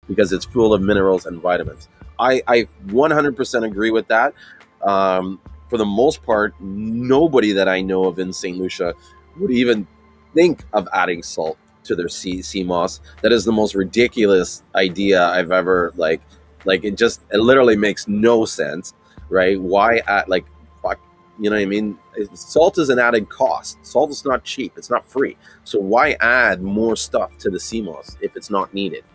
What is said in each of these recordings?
because it's full of minerals and vitamins. I 100% agree with that. For the most part, nobody that I know of in St. Lucia would even think of adding salt to their sea moss. That is the most ridiculous idea I've ever like it literally makes no sense, right? Why add like fuck, you know what I mean? Salt is an added cost. Salt is not cheap. It's not free. So why add more stuff to the sea moss if it's not needed,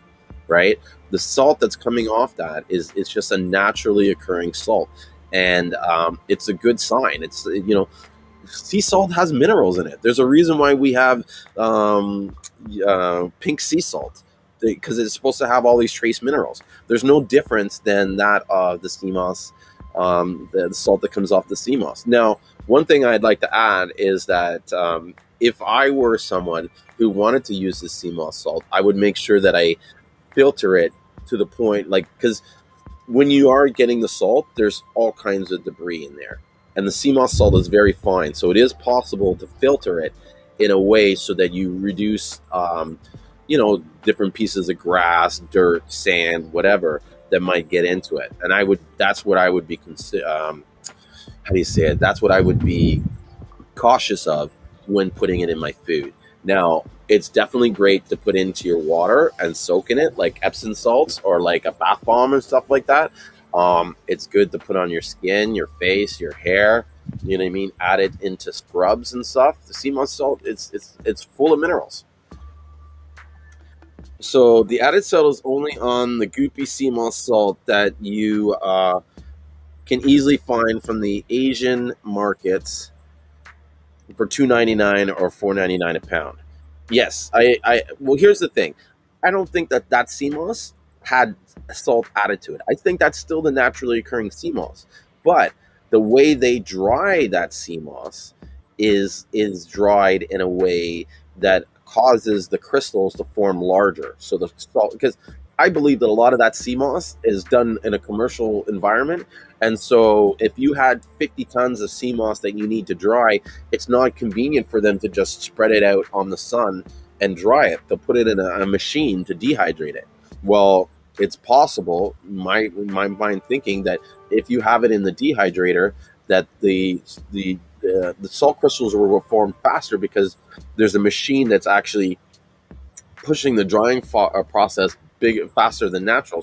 right? The salt that's coming off that is it's just a naturally occurring salt, and it's a good sign. It's sea salt has minerals in it. There's a reason why we have pink sea salt, because it's supposed to have all these trace minerals. There's no difference than that of the sea moss, the salt that comes off the sea moss. Now, one thing I'd like to add is that if I were someone who wanted to use the sea moss salt, I would make sure that I filter it to the point, like, because when you are getting the salt, there's all kinds of debris in there, and the sea moss salt is very fine, so it is possible to filter it in a way so that you reduce different pieces of grass, dirt, sand, whatever that might get into it. And that's what I would be how do you say it, that's what I would be cautious of when putting it in my food. Now, it's definitely great to put into your water and soak in it, like Epsom salts or like a bath bomb and stuff like that. It's good to put on your skin, your face, your hair. You know what I mean? Add it into scrubs and stuff. The sea moss salt, it's full of minerals. So the added salt is only on the goopy sea moss salt that you can easily find from the Asian markets for $2.99 or $4.99 a pound. Yes, well, here's the thing. I don't think that sea moss had salt added to it. I think that's still the naturally occurring sea moss. But the way they dry that sea moss is dried in a way that causes the crystals to form larger. So the salt, because I believe that a lot of that sea moss is done in a commercial environment. And so if you had 50 tons of sea moss that you need to dry, it's not convenient for them to just spread it out on the sun and dry it. They'll put it in a machine to dehydrate it. Well, it's possible, my mind thinking, that if you have it in the dehydrator, that the salt crystals will form faster because there's a machine that's actually pushing the drying process big faster than natural.